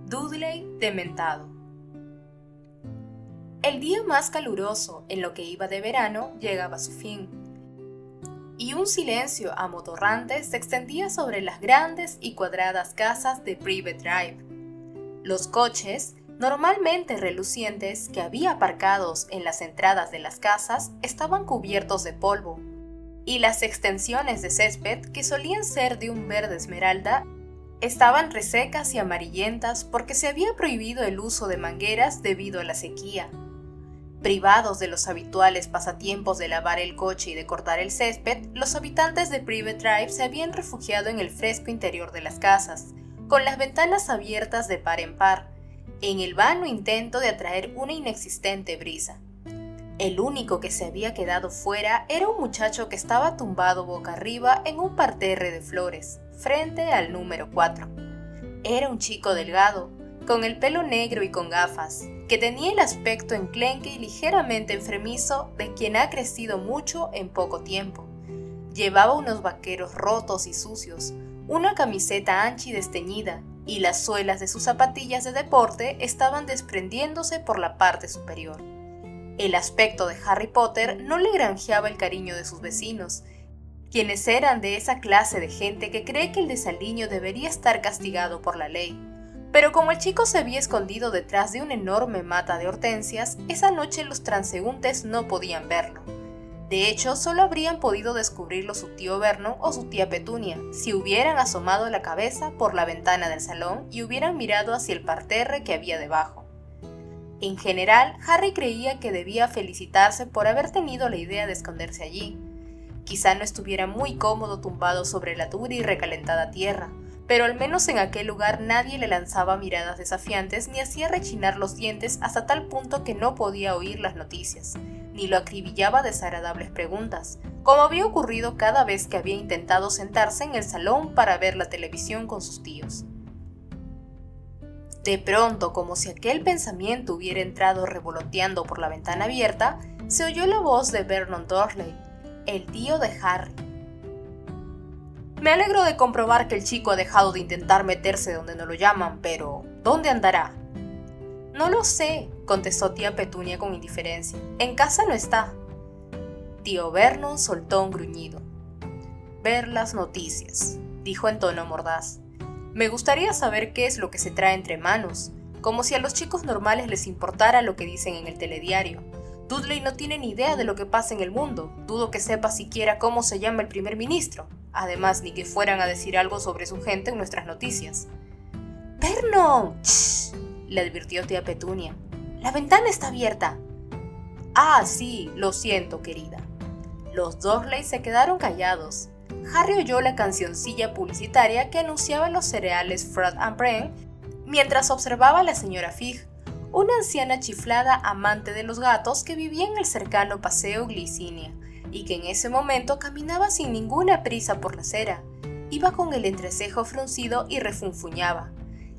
Dudley dementado. El día más caluroso en lo que iba de verano llegaba a su fin, y un silencio amotorrante se extendía sobre las grandes y cuadradas casas de Privet Drive. Los coches, normalmente relucientes, que había aparcados en las entradas de las casas, estaban cubiertos de polvo, y las extensiones de césped, que solían ser de un verde esmeralda, estaban resecas y amarillentas porque se había prohibido el uso de mangueras debido a la sequía. Privados de los habituales pasatiempos de lavar el coche y de cortar el césped, los habitantes de Privet Drive se habían refugiado en el fresco interior de las casas, con las ventanas abiertas de par en par, en el vano intento de atraer una inexistente brisa. El único que se había quedado fuera era un muchacho que estaba tumbado boca arriba en un parterre de flores, frente al número 4. Era un chico delgado, con el pelo negro y con gafas, que tenía el aspecto enclenque y ligeramente enfermizo de quien ha crecido mucho en poco tiempo. Llevaba unos vaqueros rotos y sucios, una camiseta ancha y desteñida, y las suelas de sus zapatillas de deporte estaban desprendiéndose por la parte superior. El aspecto de Harry Potter no le granjeaba el cariño de sus vecinos, quienes eran de esa clase de gente que cree que el desaliño debería estar castigado por la ley. Pero como el chico se había escondido detrás de una enorme mata de hortensias, esa noche los transeúntes no podían verlo. De hecho, solo habrían podido descubrirlo su tío Vernon o su tía Petunia, si hubieran asomado la cabeza por la ventana del salón y hubieran mirado hacia el parterre que había debajo. En general, Harry creía que debía felicitarse por haber tenido la idea de esconderse allí. Quizá no estuviera muy cómodo tumbado sobre la dura y recalentada tierra, pero al menos en aquel lugar nadie le lanzaba miradas desafiantes ni hacía rechinar los dientes hasta tal punto que no podía oír las noticias, ni lo acribillaba desagradables preguntas, como había ocurrido cada vez que había intentado sentarse en el salón para ver la televisión con sus tíos. De pronto, como si aquel pensamiento hubiera entrado revoloteando por la ventana abierta, se oyó la voz de Vernon Dursley, el tío de Harry. Me alegro de comprobar que el chico ha dejado de intentar meterse donde no lo llaman, pero ¿dónde andará? No lo sé, contestó tía Petunia con indiferencia. En casa no está. Tío Vernon soltó un gruñido. Ver las noticias, dijo en tono mordaz. Me gustaría saber qué es lo que se trae entre manos, como si a los chicos normales les importara lo que dicen en el telediario. Dudley no tiene ni idea de lo que pasa en el mundo, dudo que sepa siquiera cómo se llama el primer ministro, además ni que fueran a decir algo sobre su gente en nuestras noticias. ¡Vernon! ¡Shh!, le advirtió tía Petunia. ¡La ventana está abierta! Ah, sí, lo siento, querida. Los Dursley se quedaron callados. Harry oyó la cancioncilla publicitaria que anunciaba los cereales Fruit and Brain mientras observaba a la señora Fig, una anciana chiflada amante de los gatos que vivía en el cercano paseo Glycinia y que en ese momento caminaba sin ninguna prisa por la acera. Iba con el entrecejo fruncido y refunfuñaba,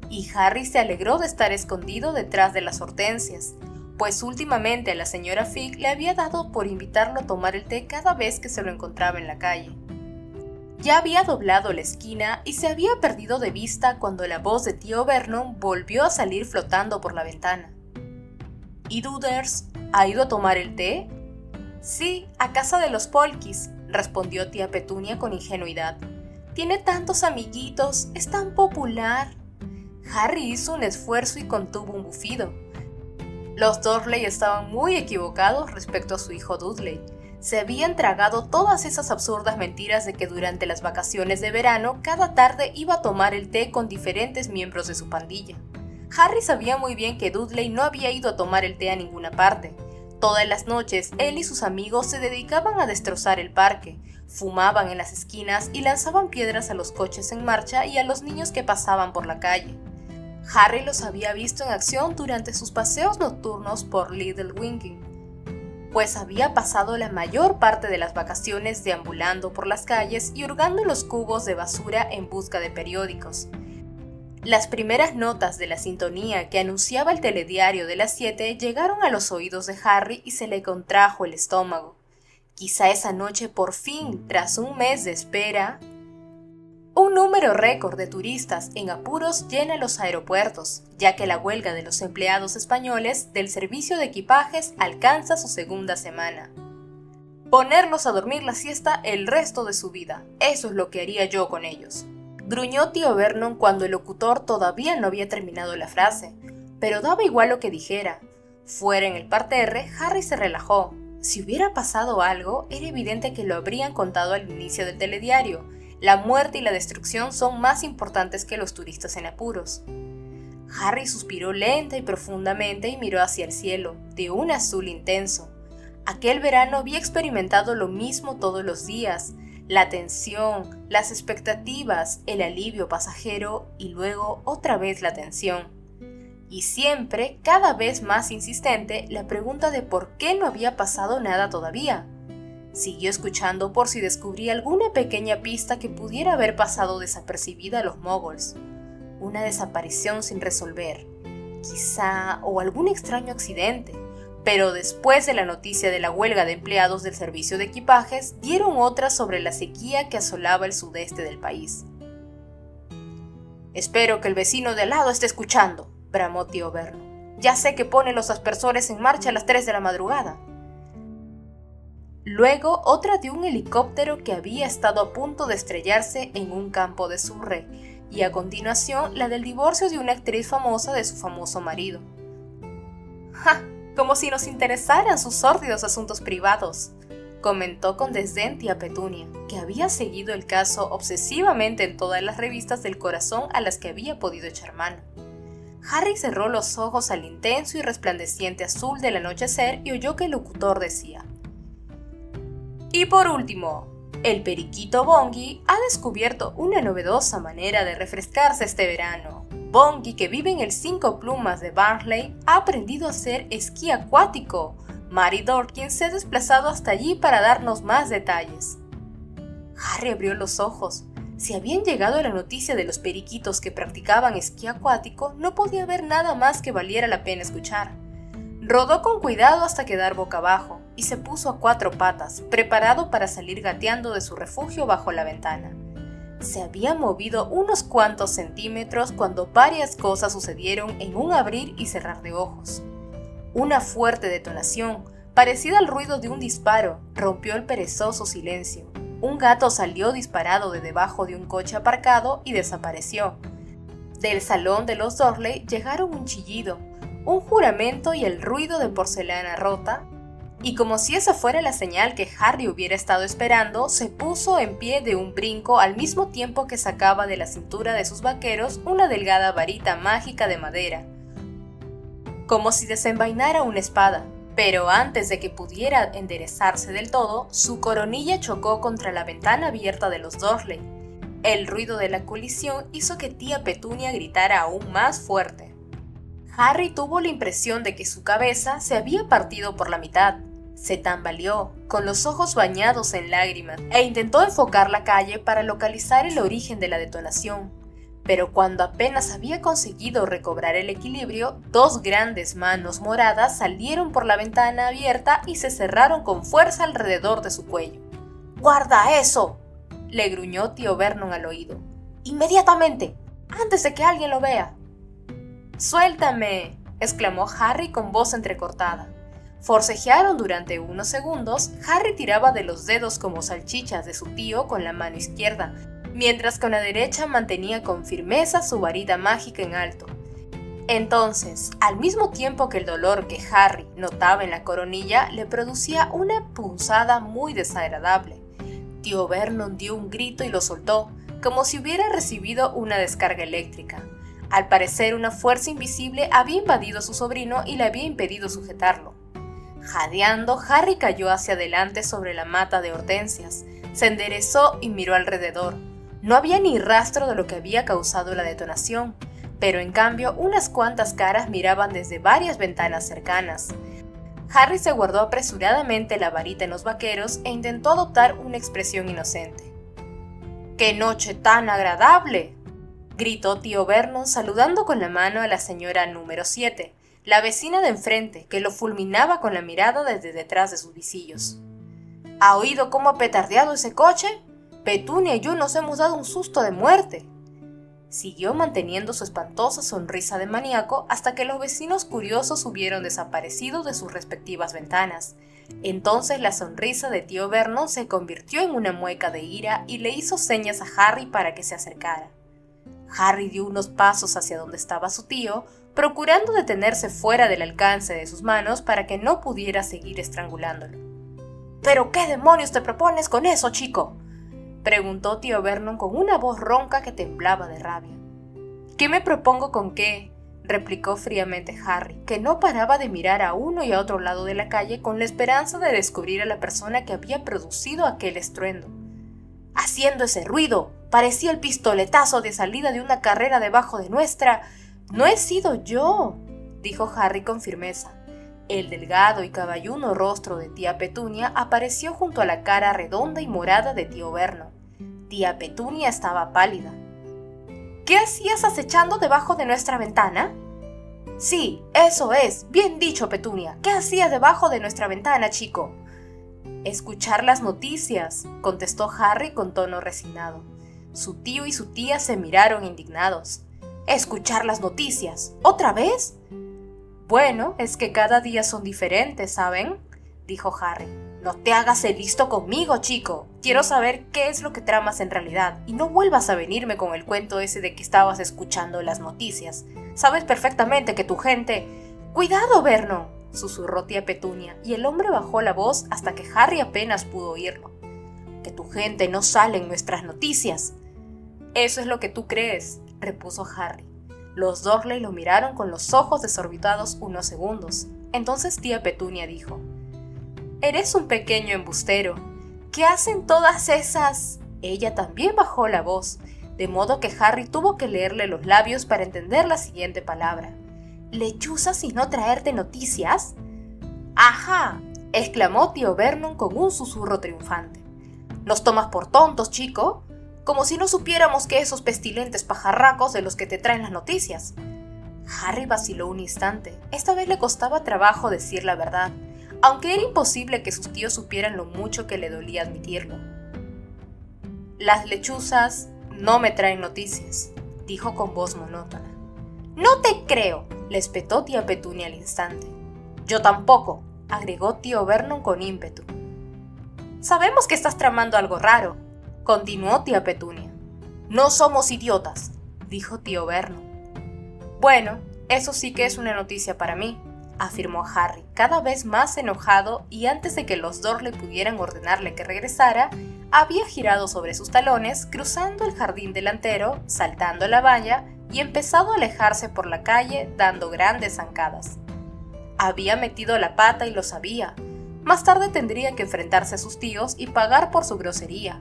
y Harry se alegró de estar escondido detrás de las hortensias, pues últimamente a la señora Fig le había dado por invitarlo a tomar el té cada vez que se lo encontraba en la calle. Ya había doblado la esquina y se había perdido de vista cuando la voz de tío Vernon volvió a salir flotando por la ventana. ¿Y Duders ha ido a tomar el té? Sí, a casa de los Polkis, respondió tía Petunia con ingenuidad. Tiene tantos amiguitos, es tan popular. Harry hizo un esfuerzo y contuvo un bufido. Los Dursley estaban muy equivocados respecto a su hijo Dudley. Se habían tragado todas esas absurdas mentiras de que durante las vacaciones de verano cada tarde iba a tomar el té con diferentes miembros de su pandilla. Harry sabía muy bien que Dudley no había ido a tomar el té a ninguna parte. Todas las noches él y sus amigos se dedicaban a destrozar el parque, fumaban en las esquinas y lanzaban piedras a los coches en marcha y a los niños que pasaban por la calle. Harry los había visto en acción durante sus paseos nocturnos por Little Winking, pues había pasado la mayor parte de las vacaciones deambulando por las calles y hurgando los cubos de basura en busca de periódicos. Las primeras notas de la sintonía que anunciaba el telediario de las 7 llegaron a los oídos de Harry y se le contrajo el estómago. Quizá esa noche por fin, tras un mes de espera... Un número récord de turistas en apuros llena los aeropuertos, ya que la huelga de los empleados españoles del servicio de equipajes alcanza su segunda semana. Ponerlos a dormir la siesta el resto de su vida, eso es lo que haría yo con ellos. Gruñó tío Vernon cuando el locutor todavía no había terminado la frase, pero daba igual lo que dijera. Fuera en el parterre, Harry se relajó. Si hubiera pasado algo, era evidente que lo habrían contado al inicio del telediario. La muerte y la destrucción son más importantes que los turistas en apuros. Harry suspiró lenta y profundamente y miró hacia el cielo, de un azul intenso. Aquel verano había experimentado lo mismo todos los días. La tensión, las expectativas, el alivio pasajero y luego otra vez la tensión. Y siempre, cada vez más insistente, la pregunta de por qué no había pasado nada todavía. Siguió escuchando por si descubría alguna pequeña pista que pudiera haber pasado desapercibida a los moguls. Una desaparición sin resolver, quizá, o algún extraño accidente. Pero después de la noticia de la huelga de empleados del servicio de equipajes, dieron otra sobre la sequía que asolaba el sudeste del país. «Espero que el vecino de al lado esté escuchando», bramó tío Vernon. «Ya sé que pone los aspersores en marcha a las 3 de la madrugada». Luego otra de un helicóptero que había estado a punto de estrellarse en un campo de Surrey, y a continuación la del divorcio de una actriz famosa de su famoso marido. «¡Ja! Como si nos interesaran sus sórdidos asuntos privados», comentó con desdén tía Petunia, que había seguido el caso obsesivamente en todas las revistas del corazón a las que había podido echar mano. Harry cerró los ojos al intenso y resplandeciente azul del anochecer y oyó que el locutor decía: «Y por último, el periquito Bongi ha descubierto una novedosa manera de refrescarse este verano. Bongi, que vive en el 5 Plumas de Barnsley, ha aprendido a hacer esquí acuático. Mary Dorkins se ha desplazado hasta allí para darnos más detalles». Harry abrió los ojos. Si habían llegado a la noticia de los periquitos que practicaban esquí acuático, no podía haber nada más que valiera la pena escuchar. Rodó con cuidado hasta quedar boca abajo y se puso a 4 patas, preparado para salir gateando de su refugio bajo la ventana. Se había movido unos cuantos centímetros cuando varias cosas sucedieron en un abrir y cerrar de ojos. Una fuerte detonación, parecida al ruido de un disparo, rompió el perezoso silencio. Un gato salió disparado de debajo de un coche aparcado y desapareció. Del salón de los Dursley llegaron un chillido, un juramento y el ruido de porcelana rota, y como si esa fuera la señal que Harry hubiera estado esperando, se puso en pie de un brinco al mismo tiempo que sacaba de la cintura de sus vaqueros una delgada varita mágica de madera, como si desenvainara una espada. Pero antes de que pudiera enderezarse del todo, su coronilla chocó contra la ventana abierta de los Dursley. El ruido de la colisión hizo que tía Petunia gritara aún más fuerte. Harry tuvo la impresión de que su cabeza se había partido por la mitad. Se tambaleó, con los ojos bañados en lágrimas, e intentó enfocar la calle para localizar el origen de la detonación. Pero cuando apenas había conseguido recobrar el equilibrio, 2 grandes manos moradas salieron por la ventana abierta y se cerraron con fuerza alrededor de su cuello. «¡Guarda eso!», le gruñó tío Vernon al oído. «¡Inmediatamente! ¡Antes de que alguien lo vea!». «¡Suéltame!», exclamó Harry con voz entrecortada. Forcejearon durante unos segundos. Harry tiraba de los dedos como salchichas de su tío con la mano izquierda, mientras con la derecha mantenía con firmeza su varita mágica en alto. Entonces, al mismo tiempo que el dolor que Harry notaba en la coronilla le producía una punzada muy desagradable, tío Vernon dio un grito y lo soltó, como si hubiera recibido una descarga eléctrica. Al parecer, una fuerza invisible había invadido a su sobrino y le había impedido sujetarlo. Jadeando, Harry cayó hacia adelante sobre la mata de hortensias, se enderezó y miró alrededor. No había ni rastro de lo que había causado la detonación, pero en cambio unas cuantas caras miraban desde varias ventanas cercanas. Harry se guardó apresuradamente la varita en los vaqueros e intentó adoptar una expresión inocente. «¡Qué noche tan agradable!», gritó tío Vernon saludando con la mano a la señora número 7, la vecina de enfrente, que lo fulminaba con la mirada desde detrás de sus visillos. «¿Ha oído cómo ha petardeado ese coche? Petunia y yo nos hemos dado un susto de muerte. Siguió manteniendo su espantosa sonrisa de maníaco hasta que los vecinos curiosos hubieron desaparecido de sus respectivas ventanas. Entonces la sonrisa de tío Vernon se convirtió en una mueca de ira y le hizo señas a Harry para que se acercara. Harry dio unos pasos hacia donde estaba su tío, procurando detenerse fuera del alcance de sus manos para que no pudiera seguir estrangulándolo. ¿Pero qué demonios te propones con eso, chico?, preguntó tío Vernon con una voz ronca que temblaba de rabia. ¿Qué me propongo con qué?, replicó fríamente Harry, que no paraba de mirar a uno y a otro lado de la calle con la esperanza de descubrir a la persona que había producido aquel estruendo. Haciendo ese ruido, parecía el pistoletazo de salida de una carrera debajo de nuestra... No he sido yo, dijo Harry con firmeza. El delgado y caballudo rostro de tía Petunia apareció junto a la cara redonda y morada de tío Vernon. Tía Petunia estaba pálida. ¿Qué hacías acechando debajo de nuestra ventana? Sí, eso es, bien dicho, Petunia. ¿Qué hacías debajo de nuestra ventana, chico? Escuchar las noticias, contestó Harry con tono resignado. Su tío y su tía se miraron indignados. ¿Escuchar las noticias? ¿Otra vez? Bueno, es que cada día son diferentes, ¿saben?, dijo Harry. No te hagas el listo conmigo, chico. Quiero saber qué es lo que tramas en realidad y no vuelvas a venirme con el cuento ese de que estabas escuchando las noticias. Sabes perfectamente que tu gente... ¡Cuidado, Vernon!, susurró tía Petunia, y el hombre bajó la voz hasta que Harry apenas pudo oírlo. Que tu gente no sale en nuestras noticias. Eso es lo que tú crees, repuso Harry. Los Dursley lo miraron con los ojos desorbitados unos segundos. Entonces tía Petunia dijo: «Eres un pequeño embustero. ¿Qué hacen todas esas...?» Ella también bajó la voz, de modo que Harry tuvo que leerle los labios para entender la siguiente palabra. «¿Lechuzas y no traerte noticias?» «¡Ajá!», exclamó tío Vernon con un susurro triunfante. «¿Nos tomas por tontos, chico? Como si no supiéramos que esos pestilentes pajarracos de los que te traen las noticias». Harry vaciló un instante. Esta vez le costaba trabajo decir la verdad, aunque era imposible que sus tíos supieran lo mucho que le dolía admitirlo. «Las lechuzas no me traen noticias», dijo con voz monótona. «No te creo», le espetó tía Petunia al instante. «Yo tampoco», agregó tío Vernon con ímpetu. «Sabemos que estás tramando algo raro», continuó tía Petunia. «No somos idiotas», dijo tío Vernon. «Bueno, eso sí que es una noticia para mí», afirmó Harry, cada vez más enojado, y antes de que los Dursley pudieran ordenarle que regresara, había girado sobre sus talones, cruzando el jardín delantero, saltando la valla y empezado a alejarse por la calle dando grandes zancadas. Había metido la pata y lo sabía. Más tarde tendría que enfrentarse a sus tíos y pagar por su grosería,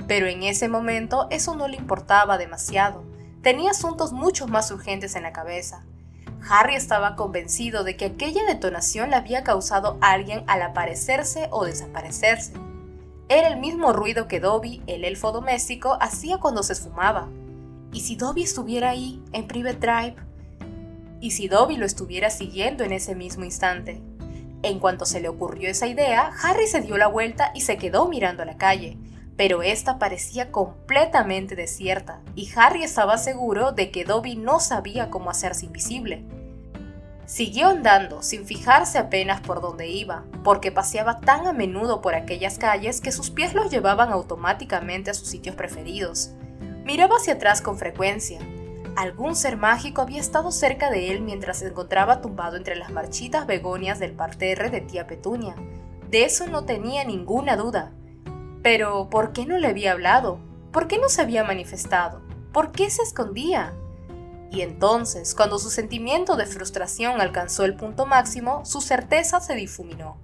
pero en ese momento eso no le importaba demasiado. Tenía asuntos mucho más urgentes en la cabeza. Harry estaba convencido de que aquella detonación la había causado alguien al aparecerse o desaparecerse. Era el mismo ruido que Dobby, el elfo doméstico, hacía cuando se esfumaba. ¿Y si Dobby estuviera ahí, en Privet Drive? ¿Y si Dobby lo estuviera siguiendo en ese mismo instante? En cuanto se le ocurrió esa idea, Harry se dio la vuelta y se quedó mirando a la calle, pero esta parecía completamente desierta, y Harry estaba seguro de que Dobby no sabía cómo hacerse invisible. Siguió andando, sin fijarse apenas por dónde iba, porque paseaba tan a menudo por aquellas calles que sus pies los llevaban automáticamente a sus sitios preferidos. Miraba hacia atrás con frecuencia. Algún ser mágico había estado cerca de él mientras se encontraba tumbado entre las marchitas begonias del parterre de tía Petunia. De eso no tenía ninguna duda. Pero, ¿por qué no le había hablado? ¿Por qué no se había manifestado? ¿Por qué se escondía? Y entonces, cuando su sentimiento de frustración alcanzó el punto máximo, su certeza se difuminó.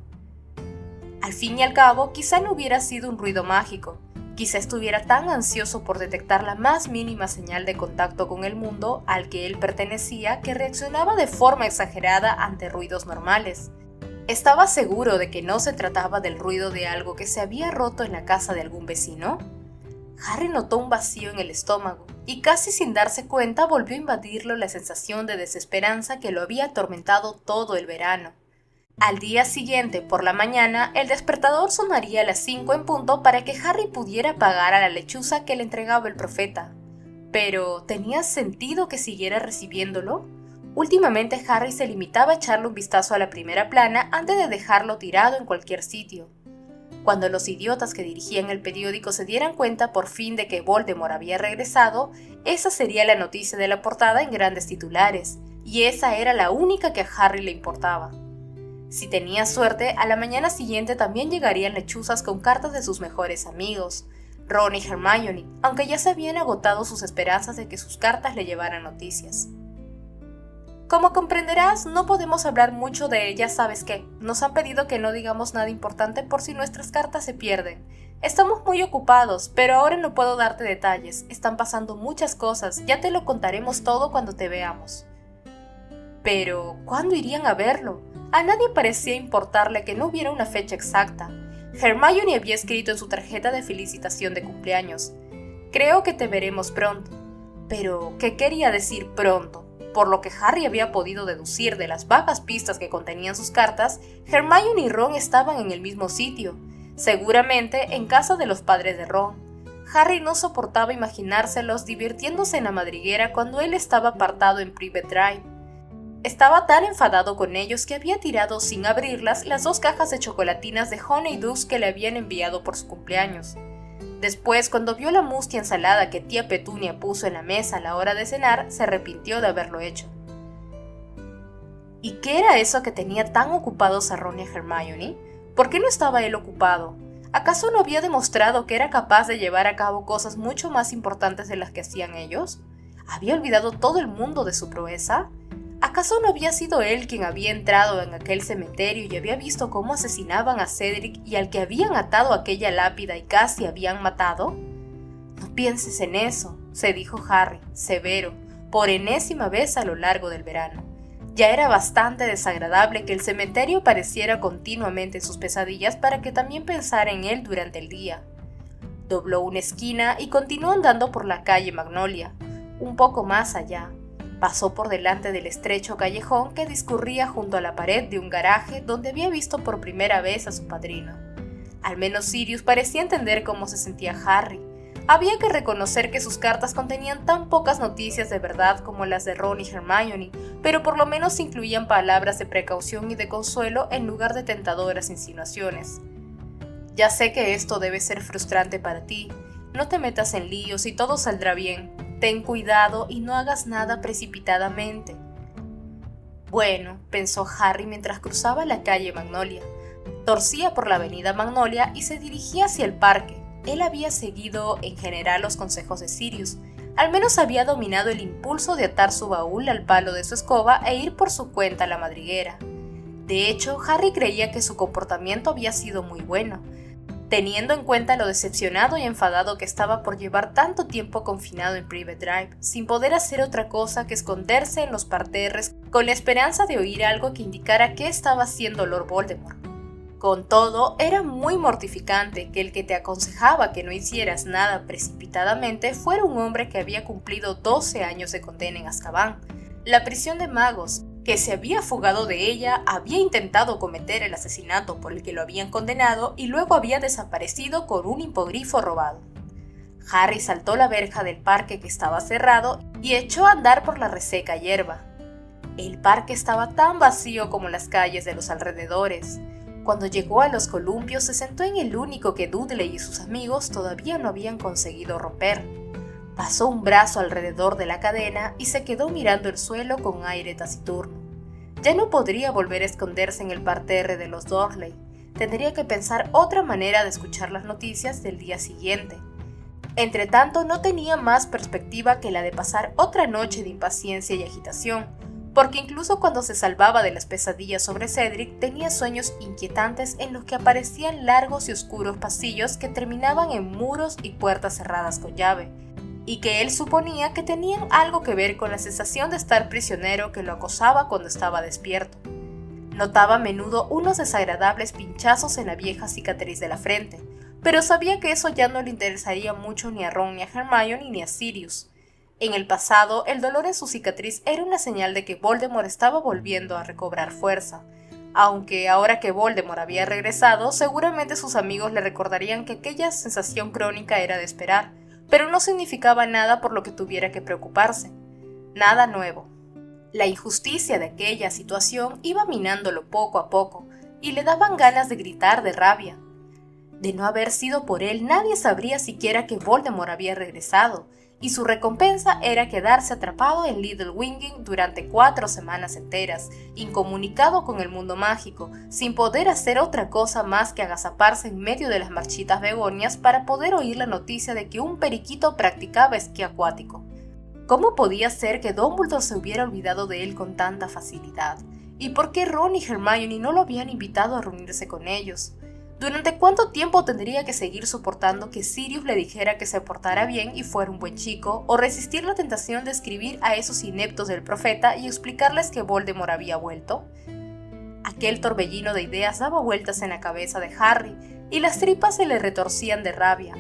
Al fin y al cabo, quizá no hubiera sido un ruido mágico. Quizá estuviera tan ansioso por detectar la más mínima señal de contacto con el mundo al que él pertenecía que reaccionaba de forma exagerada ante ruidos normales. ¿Estaba seguro de que no se trataba del ruido de algo que se había roto en la casa de algún vecino? Harry notó un vacío en el estómago, y casi sin darse cuenta volvió a invadirlo la sensación de desesperanza que lo había atormentado todo el verano. Al día siguiente, por la mañana, el despertador sonaría a las 5 en punto para que Harry pudiera pagar a la lechuza que le entregaba el profeta. Pero, ¿tenía sentido que siguiera recibiéndolo? Últimamente Harry se limitaba a echarle un vistazo a la primera plana antes de dejarlo tirado en cualquier sitio. Cuando los idiotas que dirigían el periódico se dieran cuenta por fin de que Voldemort había regresado, esa sería la noticia de la portada en grandes titulares, y esa era la única que a Harry le importaba. Si tenía suerte, a la mañana siguiente también llegarían lechuzas con cartas de sus mejores amigos, Ron y Hermione, aunque ya se habían agotado sus esperanzas de que sus cartas le llevaran noticias. Como comprenderás, no podemos hablar mucho de ella, ¿sabes qué? Nos han pedido que no digamos nada importante por si nuestras cartas se pierden. Estamos muy ocupados, pero ahora no puedo darte detalles. Están pasando muchas cosas, ya te lo contaremos todo cuando te veamos. Pero, ¿cuándo irían a verlo? A nadie parecía importarle que no hubiera una fecha exacta. Hermione había escrito en su tarjeta de felicitación de cumpleaños: «Creo que te veremos pronto». Pero, ¿qué quería decir pronto? Por lo que Harry había podido deducir de las vagas pistas que contenían sus cartas, Hermione y Ron estaban en el mismo sitio, seguramente en casa de los padres de Ron. Harry no soportaba imaginárselos divirtiéndose en la madriguera cuando él estaba apartado en Privet Drive. Estaba tan enfadado con ellos que había tirado sin abrirlas las 2 cajas de chocolatinas de Honeydukes que le habían enviado por su cumpleaños. Después, cuando vio la mustia ensalada que tía Petunia puso en la mesa a la hora de cenar, se arrepintió de haberlo hecho. ¿Y qué era eso que tenía tan ocupados a Ron y a Hermione? ¿Por qué no estaba él ocupado? ¿Acaso no había demostrado que era capaz de llevar a cabo cosas mucho más importantes de las que hacían ellos? ¿Había olvidado todo el mundo de su proeza? ¿Acaso no había sido él quien había entrado en aquel cementerio y había visto cómo asesinaban a Cedric y al que habían atado a aquella lápida y casi habían matado? «No pienses en eso», se dijo Harry, severo, por enésima vez a lo largo del verano. Ya era bastante desagradable que el cementerio apareciera continuamente en sus pesadillas para que también pensara en él durante el día. Dobló una esquina y continuó andando por la calle Magnolia, un poco más allá. Pasó por delante del estrecho callejón que discurría junto a la pared de un garaje donde había visto por primera vez a su padrino. Al menos Sirius parecía entender cómo se sentía Harry. Había que reconocer que sus cartas contenían tan pocas noticias de verdad como las de Ron y Hermione, pero por lo menos incluían palabras de precaución y de consuelo en lugar de tentadoras insinuaciones. «Ya sé que esto debe ser frustrante para ti. No te metas en líos y todo saldrá bien. Ten cuidado y no hagas nada precipitadamente». Bueno, pensó Harry mientras cruzaba la calle Magnolia. Torcía por la avenida Magnolia y se dirigía hacia el parque. Él había seguido en general los consejos de Sirius. Al menos había dominado el impulso de atar su baúl al palo de su escoba e ir por su cuenta a la madriguera. De hecho, Harry creía que su comportamiento había sido muy bueno, teniendo en cuenta lo decepcionado y enfadado que estaba por llevar tanto tiempo confinado en Privet Drive, sin poder hacer otra cosa que esconderse en los parterres con la esperanza de oír algo que indicara qué estaba haciendo Lord Voldemort. Con todo, era muy mortificante que el que te aconsejaba que no hicieras nada precipitadamente fuera un hombre que había cumplido 12 años de condena en Azkaban, la prisión de magos, que se había fugado de ella, había intentado cometer el asesinato por el que lo habían condenado y luego había desaparecido con un hipogrifo robado. Harry saltó la verja del parque que estaba cerrado y echó a andar por la reseca hierba. El parque estaba tan vacío como las calles de los alrededores. Cuando llegó a los columpios se sentó en el único que Dudley y sus amigos todavía no habían conseguido romper. Pasó un brazo alrededor de la cadena y se quedó mirando el suelo con aire taciturno. Ya no podría volver a esconderse en el parterre de los Dursley. Tendría que pensar otra manera de escuchar las noticias del día siguiente. Entretanto, no tenía más perspectiva que la de pasar otra noche de impaciencia y agitación, porque incluso cuando se salvaba de las pesadillas sobre Cedric, tenía sueños inquietantes en los que aparecían largos y oscuros pasillos que terminaban en muros y puertas cerradas con llave, y que él suponía que tenían algo que ver con la sensación de estar prisionero que lo acosaba cuando estaba despierto. Notaba a menudo unos desagradables pinchazos en la vieja cicatriz de la frente, pero sabía que eso ya no le interesaría mucho ni a Ron, ni a Hermione, ni a Sirius. En el pasado, el dolor en su cicatriz era una señal de que Voldemort estaba volviendo a recobrar fuerza. aunque ahora que Voldemort había regresado, seguramente sus amigos le recordarían que aquella sensación crónica era de esperar, pero no significaba nada por lo que tuviera que preocuparse. Nada nuevo. La injusticia de aquella situación iba minándolo poco a poco, y le daban ganas de gritar de rabia. De no haber sido por él, nadie sabría siquiera que Voldemort había regresado, y su recompensa era quedarse atrapado en Little Winging durante 4 semanas enteras, incomunicado con el mundo mágico, sin poder hacer otra cosa más que agazaparse en medio de las marchitas begonias para poder oír la noticia de que un periquito practicaba esquí acuático. ¿Cómo podía ser que Dumbledore se hubiera olvidado de él con tanta facilidad? ¿Y por qué Ron y Hermione no lo habían invitado a reunirse con ellos? ¿Durante cuánto tiempo tendría que seguir soportando que Sirius le dijera que se portara bien y fuera un buen chico, o resistir la tentación de escribir a esos ineptos del profeta y explicarles que Voldemort había vuelto? Aquel torbellino de ideas daba vueltas en la cabeza de Harry, y las tripas se le retorcían de rabia,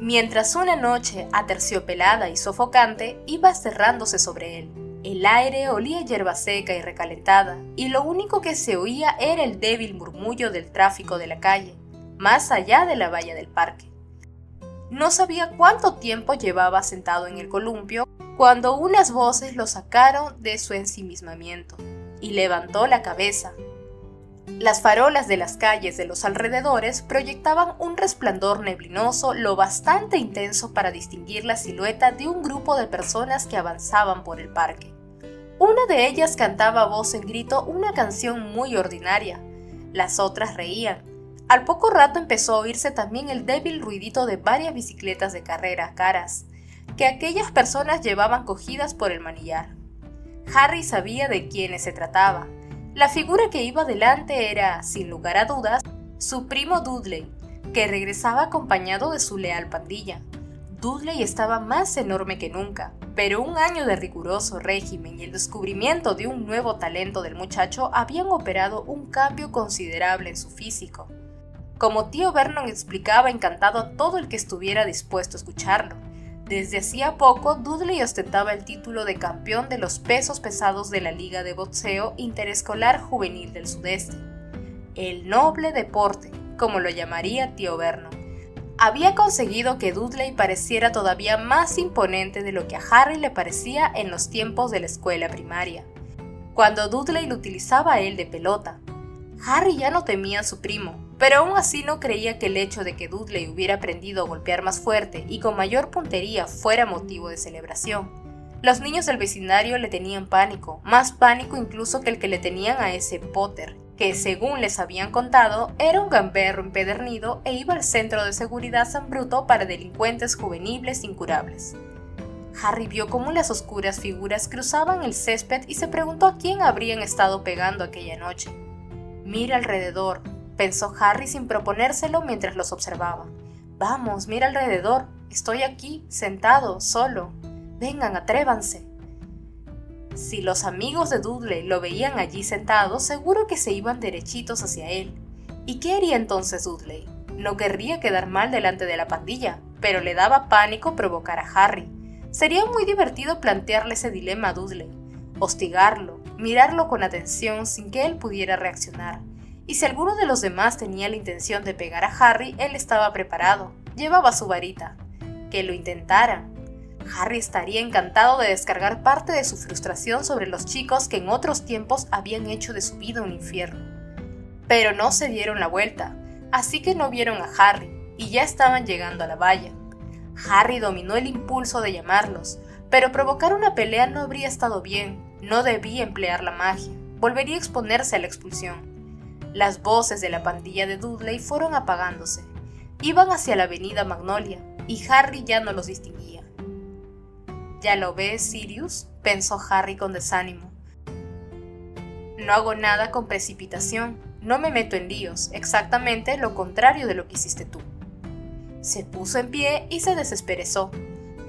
mientras una noche aterciopelada y sofocante iba cerrándose sobre él. El aire olía a hierba seca y recalentada, y lo único que se oía era el débil murmullo del tráfico de la calle, más allá de la valla del parque. No sabía cuánto tiempo llevaba sentado en el columpio cuando unas voces lo sacaron de su ensimismamiento, y levantó la cabeza. Las farolas de las calles de los alrededores proyectaban un resplandor neblinoso lo bastante intenso para distinguir la silueta de un grupo de personas que avanzaban por el parque. Una de ellas cantaba a voz en grito una canción muy ordinaria. Las otras reían. Al poco rato empezó a oírse también el débil ruidito de varias bicicletas de carrera caras, que aquellas personas llevaban cogidas por el manillar. Harry sabía de quiénes se trataba. La figura que iba delante era, sin lugar a dudas, su primo Dudley, que regresaba acompañado de su leal pandilla. Dudley estaba más enorme que nunca, pero un año de riguroso régimen y el descubrimiento de un nuevo talento del muchacho habían operado un cambio considerable en su físico. Como tío Vernon explicaba encantado a todo el que estuviera dispuesto a escucharlo, desde hacía poco Dudley ostentaba el título de campeón de los pesos pesados de la Liga de Boxeo Interescolar Juvenil del Sudeste. El noble deporte, como lo llamaría tío Vernon, había conseguido que Dudley pareciera todavía más imponente de lo que a Harry le parecía en los tiempos de la escuela primaria, cuando Dudley lo utilizaba a él de pelota. Harry ya no temía a su primo, pero aún así no creía que el hecho de que Dudley hubiera aprendido a golpear más fuerte y con mayor puntería fuera motivo de celebración. Los niños del vecindario le tenían pánico, más pánico incluso que el que le tenían a ese Potter, que según les habían contado, era un gamberro empedernido e iba al centro de seguridad San Bruto para delincuentes juveniles incurables. Harry vio cómo las oscuras figuras cruzaban el césped y se preguntó a quién habrían estado pegando aquella noche. Mira alrededor, pensó Harry sin proponérselo mientras los observaba. Vamos, mira alrededor, estoy aquí, sentado, solo. Vengan, atrévanse. Si los amigos de Dudley lo veían allí sentado, seguro que se iban derechitos hacia él. ¿Y qué haría entonces Dudley? No querría quedar mal delante de la pandilla, pero le daba pánico provocar a Harry. Sería muy divertido plantearle ese dilema a Dudley, hostigarlo, mirarlo con atención sin que él pudiera reaccionar. Y si alguno de los demás tenía la intención de pegar a Harry, él estaba preparado, llevaba su varita. Que lo intentara. Harry estaría encantado de descargar parte de su frustración sobre los chicos que en otros tiempos habían hecho de su vida un infierno. Pero no se dieron la vuelta, así que no vieron a Harry, y ya estaban llegando a la valla. Harry dominó el impulso de llamarlos, pero provocar una pelea no habría estado bien, no debía emplear la magia, volvería a exponerse a la expulsión. Las voces de la pandilla de Dudley fueron apagándose. Iban hacia la avenida Magnolia, y Harry ya no los distinguía. ¿Ya lo ves, Sirius?, pensó Harry con desánimo. No hago nada con precipitación, no me meto en líos, exactamente lo contrario de lo que hiciste tú. Se puso en pie y se desesperezó.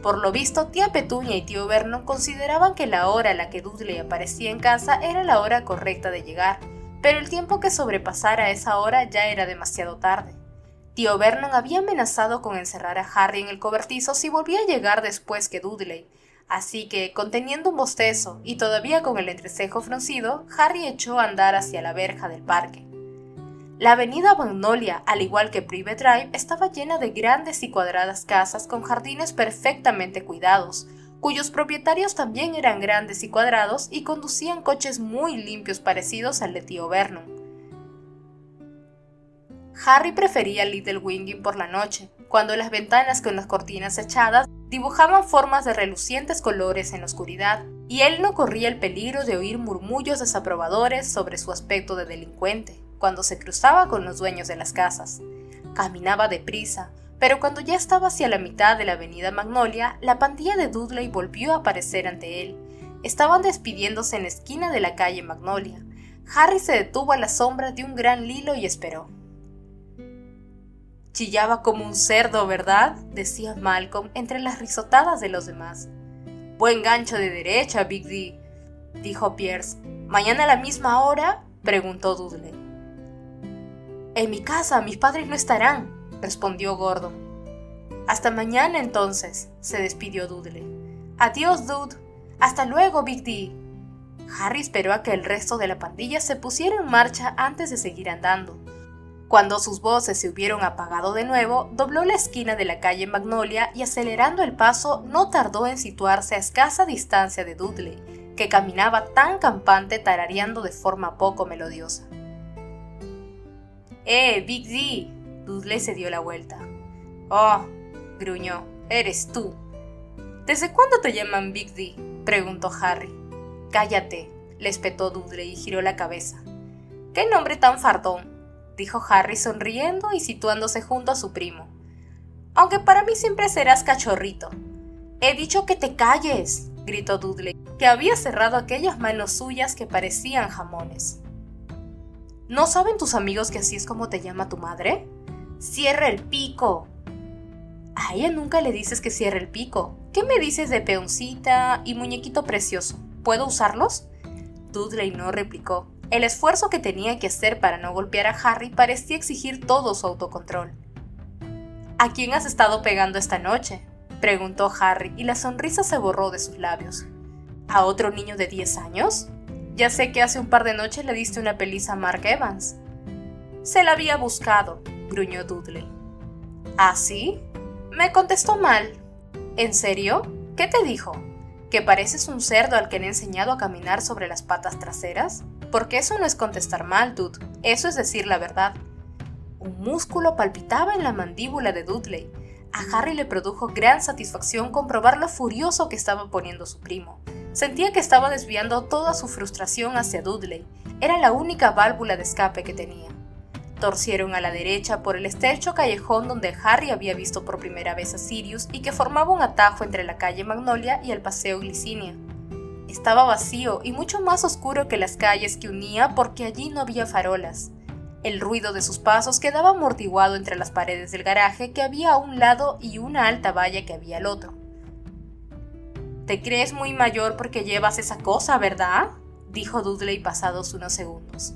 Por lo visto, tía Petunia y tío Vernon consideraban que la hora a la que Dudley aparecía en casa era la hora correcta de llegar, pero el tiempo que sobrepasara esa hora ya era demasiado tarde. Tío Vernon había amenazado con encerrar a Harry en el cobertizo si volvía a llegar después que Dudley, Así que, conteniendo un bostezo y todavía con el entrecejo fruncido, Harry echó a andar hacia la verja del parque. La avenida Magnolia, al igual que Privet Drive, estaba llena de grandes y cuadradas casas con jardines perfectamente cuidados, cuyos propietarios también eran grandes y cuadrados y conducían coches muy limpios parecidos al de tío Vernon. Harry prefería Little Winging por la noche, cuando las ventanas con las cortinas echadas dibujaban formas de relucientes colores en la oscuridad, y él no corría el peligro de oír murmullos desaprobadores sobre su aspecto de delincuente, cuando se cruzaba con los dueños de las casas. Caminaba deprisa, pero cuando ya estaba hacia la mitad de la avenida Magnolia, la pandilla de Dudley volvió a aparecer ante él. Estaban despidiéndose en la esquina de la calle Magnolia. Harry se detuvo a la sombra de un gran lilo y esperó. «Chillaba como un cerdo, ¿verdad?», decía Malcolm entre las risotadas de los demás. «Buen gancho de derecha, Big D», dijo Pierce. «¿Mañana a la misma hora?», preguntó Dudley. «En mi casa, mis padres no estarán», respondió Gordon. «Hasta mañana entonces», se despidió Dudley. «Adiós, Dud. Hasta luego, Big D». Harry esperó a que el resto de la pandilla se pusiera en marcha antes de seguir andando. Cuando sus voces se hubieron apagado de nuevo, dobló la esquina de la calle Magnolia y, acelerando el paso, no tardó en situarse a escasa distancia de Dudley, que caminaba tan campante tarareando de forma poco melodiosa. Big D», Dudley se dio la vuelta. «Oh», gruñó, «eres tú». «¿Desde cuándo te llaman Big D?», preguntó Harry. «Cállate», le espetó Dudley y giró la cabeza. «¿Qué nombre tan fardón?», dijo Harry sonriendo y situándose junto a su primo. «Aunque para mí siempre serás cachorrito». «He dicho que te calles», gritó Dudley, que había cerrado aquellas manos suyas que parecían jamones. «¿No saben tus amigos que así es como te llama tu madre? ¡Cierra el pico!». «A ella nunca le dices que cierre el pico. ¿Qué me dices de peoncita y muñequito precioso? ¿Puedo usarlos?». Dudley no replicó. El esfuerzo que tenía que hacer para no golpear a Harry parecía exigir todo su autocontrol. «¿A quién has estado pegando esta noche?», preguntó Harry, y la sonrisa se borró de sus labios. «¿A otro niño de 10 años? Ya sé que hace un par de noches le diste una paliza a Mark Evans». «Se la había buscado», gruñó Dudley. «¿Ah, sí?». «Me contestó mal». «¿En serio? ¿Qué te dijo? ¿Que pareces un cerdo al que le he enseñado a caminar sobre las patas traseras? Porque eso no es contestar mal, Dud. Eso es decir la verdad». Un músculo palpitaba en la mandíbula de Dudley. A Harry le produjo gran satisfacción comprobar lo furioso que estaba poniendo su primo. Sentía que estaba desviando toda su frustración hacia Dudley. Era la única válvula de escape que tenía. Torcieron a la derecha por el estrecho callejón donde Harry había visto por primera vez a Sirius y que formaba un atajo entre la calle Magnolia y el paseo Glicinia. Estaba vacío y mucho más oscuro que las calles que unía porque allí no había farolas. El ruido de sus pasos quedaba amortiguado entre las paredes del garaje que había a un lado y una alta valla que había al otro. «Te crees muy mayor porque llevas esa cosa, ¿verdad?», dijo Dudley pasados unos segundos.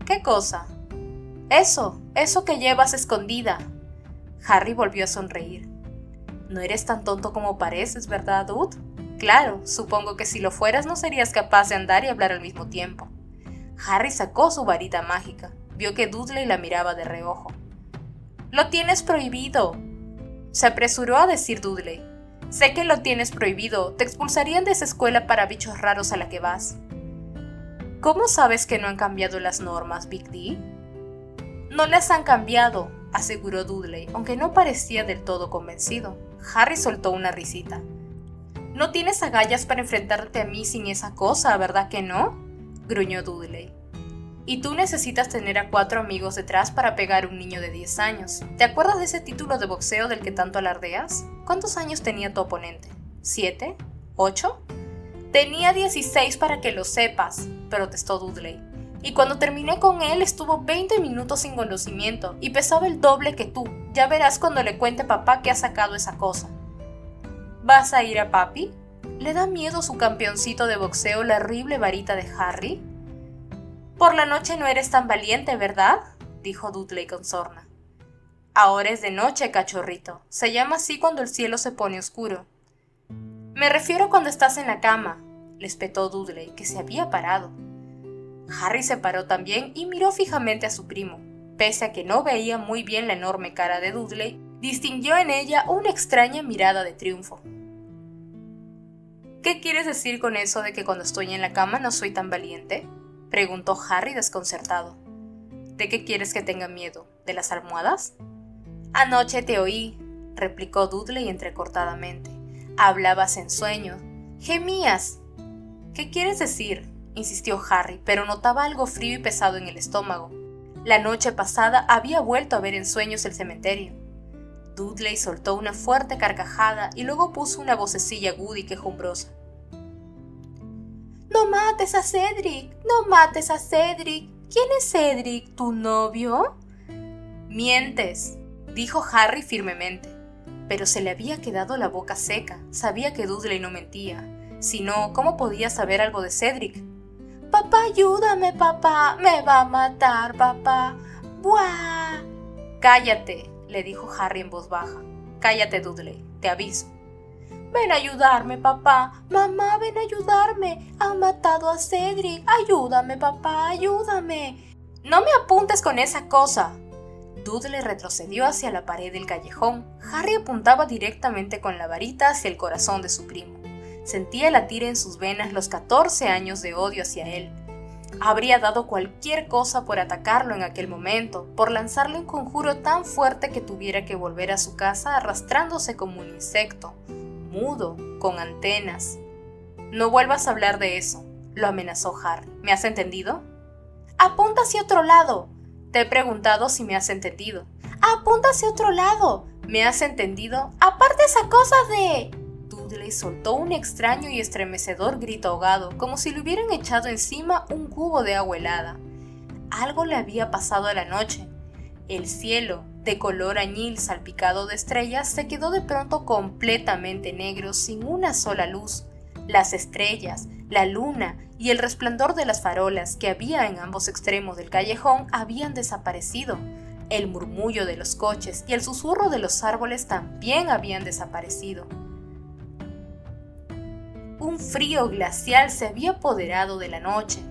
«¿Qué cosa?». Eso que llevas escondida». Harry volvió a sonreír. «No eres tan tonto como pareces, ¿verdad, Dud? Claro, supongo que si lo fueras no serías capaz de andar y hablar al mismo tiempo». Harry sacó su varita mágica. Vio que Dudley la miraba de reojo. «Lo tienes prohibido», se apresuró a decir Dudley. «Sé que lo tienes prohibido. Te expulsarían de esa escuela para bichos raros a la que vas». «¿Cómo sabes que no han cambiado las normas, Big D?». «No las han cambiado», aseguró Dudley, aunque no parecía del todo convencido. Harry soltó una risita. «No tienes agallas para enfrentarte a mí sin esa cosa, ¿verdad que no?», gruñó Dudley. «Y tú necesitas tener a 4 amigos detrás para pegar a un niño de 10 años. ¿Te acuerdas de ese título de boxeo del que tanto alardeas? ¿Cuántos años tenía tu oponente? ¿7? ¿8? «Tenía 16 para que lo sepas», protestó Dudley. «Y cuando terminé con él estuvo 20 minutos sin conocimiento y pesaba el doble que tú. Ya verás cuando le cuente a papá que ha sacado esa cosa». «¿Vas a ir a papi? ¿Le da miedo su campeoncito de boxeo la horrible varita de Harry?» «Por la noche no eres tan valiente, ¿verdad?», dijo Dudley con sorna. «Ahora es de noche, cachorrito. Se llama así cuando el cielo se pone oscuro». Me refiero cuando estás en la cama, le espetó Dudley, que se había parado. Harry se paró también y miró fijamente a su primo. Pese a que no veía muy bien la enorme cara de Dudley, distinguió en ella una extraña mirada de triunfo. ¿Qué quieres decir con eso de que cuando estoy en la cama no soy tan valiente?, preguntó Harry desconcertado. ¿De qué quieres que tenga miedo? ¿De las almohadas? Anoche te oí, replicó Dudley entrecortadamente. Hablabas en sueños. Gemías. ¿Qué quieres decir?, insistió Harry, pero notaba algo frío y pesado en el estómago. La noche pasada había vuelto a ver en sueños el cementerio. Dudley soltó una fuerte carcajada y luego puso una vocecilla aguda y quejumbrosa. «No mates a Cedric, no mates a Cedric. ¿Quién es Cedric, tu novio?» «Mientes», dijo Harry firmemente, pero se le había quedado la boca seca. Sabía que Dudley no mentía. Si no, ¿cómo podía saber algo de Cedric? «Papá, ayúdame, papá. Me va a matar, papá. ¡Buah!». «Cállate», le dijo Harry en voz baja. «Cállate, Dudley, te aviso». «Ven a ayudarme, papá. Mamá, ven a ayudarme. Han matado a Cedric. Ayúdame, papá, ayúdame». «No me apuntes con esa cosa». Dudley retrocedió hacia la pared del callejón. Harry apuntaba directamente con la varita hacia el corazón de su primo. Sentía latir en sus venas los 14 años de odio hacia él. Habría dado cualquier cosa por atacarlo en aquel momento, por lanzarle un conjuro tan fuerte que tuviera que volver a su casa arrastrándose como un insecto, mudo, con antenas. «No vuelvas a hablar de eso», lo amenazó Harry. «¿Me has entendido?» «Apunta hacia otro lado». «Te he preguntado si me has entendido». «Apunta hacia otro lado». «¿Me has entendido?» «Aparte esa cosa de...». Dudley soltó un extraño y estremecedor grito ahogado, como si le hubieran echado encima un cubo de agua helada. Algo le había pasado a la noche. El cielo, de color añil salpicado de estrellas, se quedó de pronto completamente negro, sin una sola luz. Las estrellas, la luna y el resplandor de las farolas que había en ambos extremos del callejón habían desaparecido. El murmullo de los coches y el susurro de los árboles también habían desaparecido. Un frío glacial se había apoderado de la noche,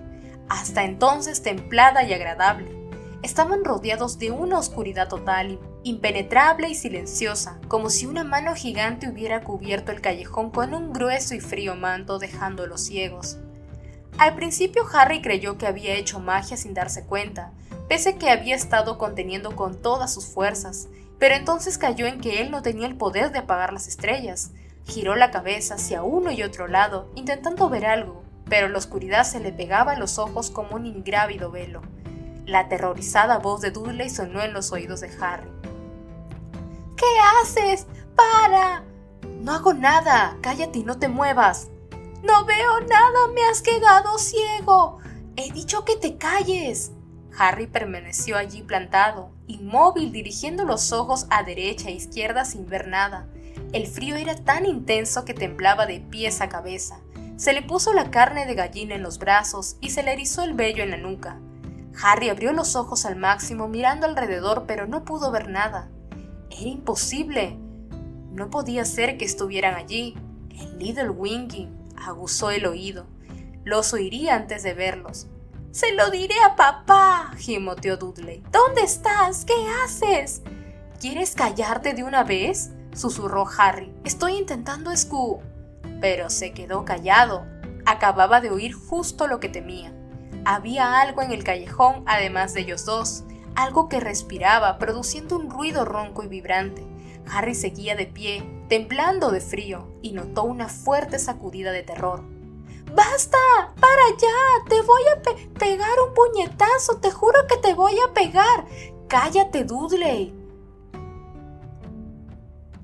hasta entonces templada y agradable. Estaban rodeados de una oscuridad total, impenetrable y silenciosa, como si una mano gigante hubiera cubierto el callejón con un grueso y frío manto, dejándolos ciegos. Al principio Harry creyó que había hecho magia sin darse cuenta, pese a que había estado conteniendo con todas sus fuerzas, pero entonces cayó en que él no tenía el poder de apagar las estrellas. Giró la cabeza hacia uno y otro lado, intentando ver algo, pero la oscuridad se le pegaba a los ojos como un ingrávido velo. La aterrorizada voz de Dudley sonó en los oídos de Harry. «¿Qué haces? ¡Para!». «No hago nada. Cállate y no te muevas». «No veo nada. Me has quedado ciego». «He dicho que te calles». Harry permaneció allí plantado, inmóvil, dirigiendo los ojos a derecha e izquierda sin ver nada. El frío era tan intenso que temblaba de pies a cabeza. Se le puso la carne de gallina en los brazos y se le erizó el vello en la nuca. Harry abrió los ojos al máximo mirando alrededor, pero no pudo ver nada. Era imposible. No podía ser que estuvieran allí. El Little Winging aguzó el oído. Los oiría antes de verlos. «Se lo diré a papá», gimoteó Dudley. «¿Dónde estás? ¿Qué haces?» «¿Quieres callarte de una vez?», susurró Harry. «Estoy intentando Pero se quedó callado. Acababa de oír justo lo que temía. Había algo en el callejón además de ellos dos, algo que respiraba, produciendo un ruido ronco y vibrante. Harry seguía de pie, temblando de frío, y notó una fuerte sacudida de terror. «¡Basta! ¡Para allá! ¡Te voy a pegar un puñetazo! ¡Te juro que te voy a pegar! ¡Cállate, Dudley!».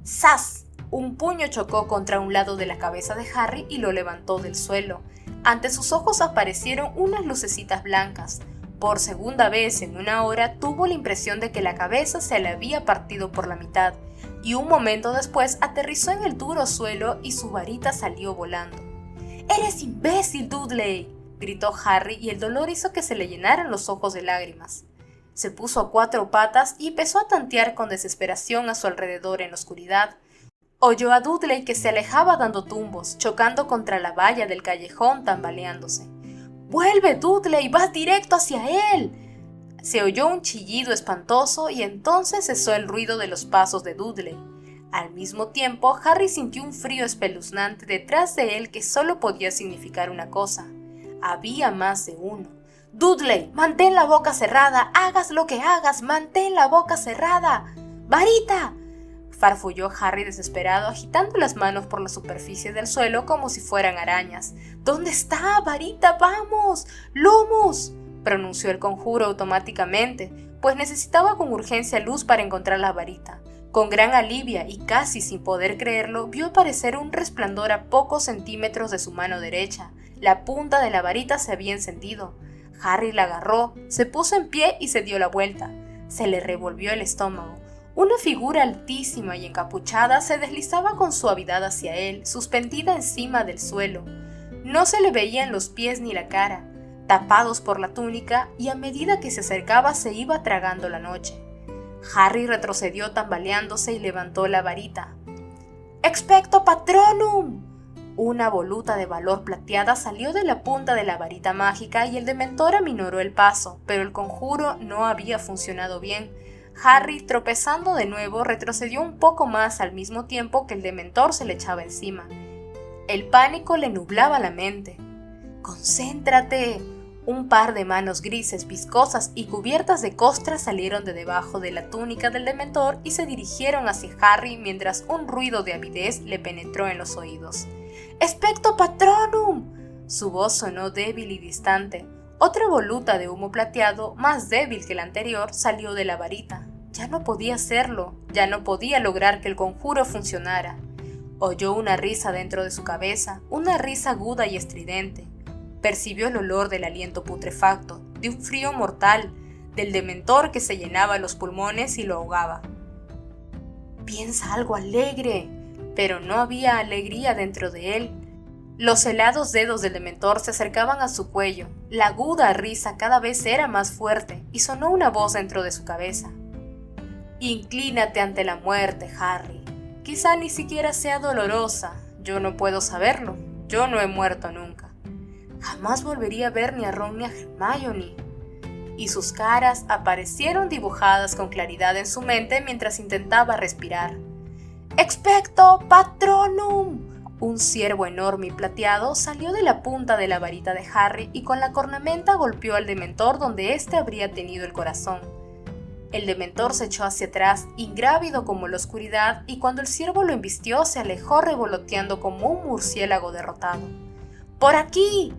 ¡Zas! Un puño chocó contra un lado de la cabeza de Harry y lo levantó del suelo. Ante sus ojos aparecieron unas lucecitas blancas. Por segunda vez en una hora tuvo la impresión de que la cabeza se le había partido por la mitad, y un momento después aterrizó en el duro suelo y su varita salió volando. «¡Eres imbécil, Dudley!», gritó Harry, y el dolor hizo que se le llenaran los ojos de lágrimas. Se puso a 4 patas y empezó a tantear con desesperación a su alrededor en la oscuridad. Oyó a Dudley que se alejaba dando tumbos, chocando contra la valla del callejón, tambaleándose. ¡Vuelve, Dudley! ¡Vas directo hacia él! Se oyó un chillido espantoso y entonces cesó el ruido de los pasos de Dudley. Al mismo tiempo, Harry sintió un frío espeluznante detrás de él que solo podía significar una cosa. Había más de uno. ¡Dudley, mantén la boca cerrada! ¡Hagas lo que hagas! ¡Mantén la boca cerrada! ¡Varita!, farfulló Harry desesperado, agitando las manos por la superficie del suelo como si fueran arañas. ¿Dónde está, Varita? ¡Vamos! ¡Lumos!, pronunció el conjuro automáticamente, pues necesitaba con urgencia luz para encontrar la varita. Con gran alivio y casi sin poder creerlo, vio aparecer un resplandor a pocos centímetros de su mano derecha. La punta de la varita se había encendido. Harry la agarró, se puso en pie y se dio la vuelta. Se le revolvió el estómago. Una figura altísima y encapuchada se deslizaba con suavidad hacia él, suspendida encima del suelo. No se le veían los pies ni la cara, tapados por la túnica, y a medida que se acercaba se iba tragando la noche. Harry retrocedió tambaleándose y levantó la varita. ¡Expecto Patronum! Una voluta de valor plateada salió de la punta de la varita mágica y el dementor aminoró el paso, pero el conjuro no había funcionado bien. Harry, tropezando de nuevo, retrocedió un poco más al mismo tiempo que el dementor se le echaba encima. El pánico le nublaba la mente. ¡Concéntrate! Un par de manos grises, viscosas y cubiertas de costras salieron de debajo de la túnica del dementor y se dirigieron hacia Harry mientras un ruido de avidez le penetró en los oídos. ¡Expecto Patronum! Su voz sonó débil y distante. Otra voluta de humo plateado, más débil que la anterior, salió de la varita. Ya no podía hacerlo, ya no podía lograr que el conjuro funcionara. Oyó una risa dentro de su cabeza, una risa aguda y estridente. Percibió el olor del aliento putrefacto, de un frío mortal, del dementor que se llenaba los pulmones y lo ahogaba. «Piensa algo alegre», pero no había alegría dentro de él. Los helados dedos del dementor se acercaban a su cuello, la aguda risa cada vez era más fuerte y sonó una voz dentro de su cabeza. «Inclínate ante la muerte, Harry. Quizá ni siquiera sea dolorosa, yo no puedo saberlo, yo no he muerto nunca. Jamás volvería a ver ni a Ron ni a Hermione». Y sus caras aparecieron dibujadas con claridad en su mente mientras intentaba respirar. «Expecto Patronum». Un ciervo enorme y plateado salió de la punta de la varita de Harry y con la cornamenta golpeó al dementor donde éste habría tenido el corazón. El dementor se echó hacia atrás, ingrávido como la oscuridad, y cuando el ciervo lo embistió se alejó revoloteando como un murciélago derrotado. «¡Por aquí!»,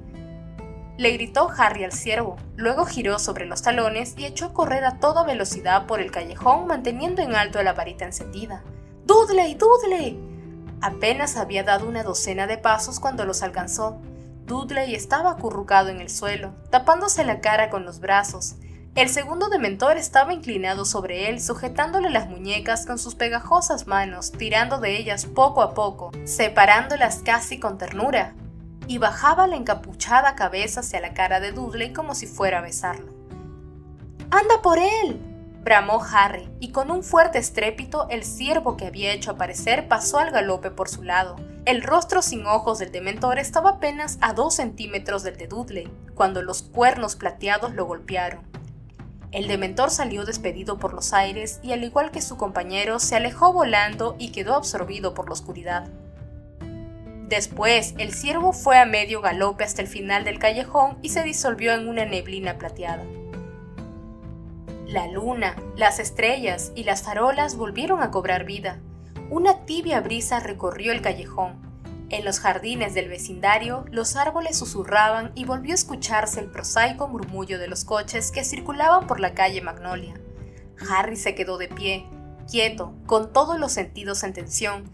le gritó Harry al ciervo, luego giró sobre los talones y echó a correr a toda velocidad por el callejón manteniendo en alto la varita encendida. «¡Dudley! ¡Dudley!». Apenas había dado una docena de pasos cuando los alcanzó. Dudley estaba acurrucado en el suelo, tapándose la cara con los brazos. El segundo dementor estaba inclinado sobre él, sujetándole las muñecas con sus pegajosas manos, tirando de ellas poco a poco, separándolas casi con ternura, y bajaba la encapuchada cabeza hacia la cara de Dudley como si fuera a besarlo. «¡Anda por él!», bramó Harry, y con un fuerte estrépito el ciervo que había hecho aparecer pasó al galope por su lado. El rostro sin ojos del dementor estaba apenas a 2 centímetros del de Dudley, cuando los cuernos plateados lo golpearon. El dementor salió despedido por los aires y, al igual que su compañero, se alejó volando y quedó absorbido por la oscuridad. Después, el ciervo fue a medio galope hasta el final del callejón y se disolvió en una neblina plateada. La luna, las estrellas y las farolas volvieron a cobrar vida. Una tibia brisa recorrió el callejón. En los jardines del vecindario, los árboles susurraban y volvió a escucharse el prosaico murmullo de los coches que circulaban por la calle Magnolia. Harry se quedó de pie, quieto, con todos los sentidos en tensión,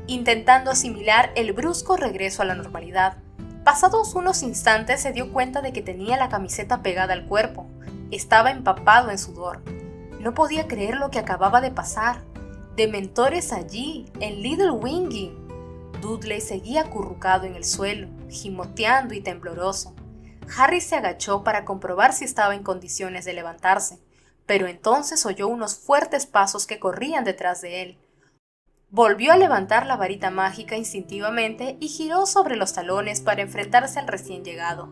intentando asimilar el brusco regreso a la normalidad. Pasados unos instantes se dio cuenta de que tenía la camiseta pegada al cuerpo. Estaba empapado en sudor. No podía creer lo que acababa de pasar. Dementores allí, en Little Wingy. Dudley seguía acurrucado en el suelo, gimoteando y tembloroso. Harry se agachó para comprobar si estaba en condiciones de levantarse, pero entonces oyó unos fuertes pasos que corrían detrás de él. Volvió a levantar la varita mágica instintivamente y giró sobre los talones para enfrentarse al recién llegado.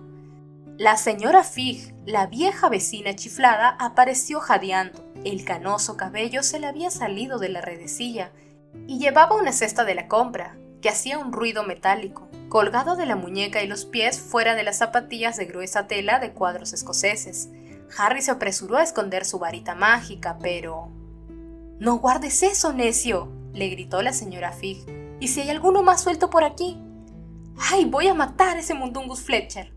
La señora Fig, la vieja vecina chiflada, apareció jadeando. El canoso cabello se le había salido de la redecilla y llevaba una cesta de la compra, que hacía un ruido metálico, colgado de la muñeca y los pies fuera de las zapatillas de gruesa tela de cuadros escoceses. Harry se apresuró a esconder su varita mágica, pero... «¡No guardes eso, necio!», le gritó la señora Fig. «¿Y si hay alguno más suelto por aquí?». «¡Ay, voy a matar a ese Mundungus Fletcher!».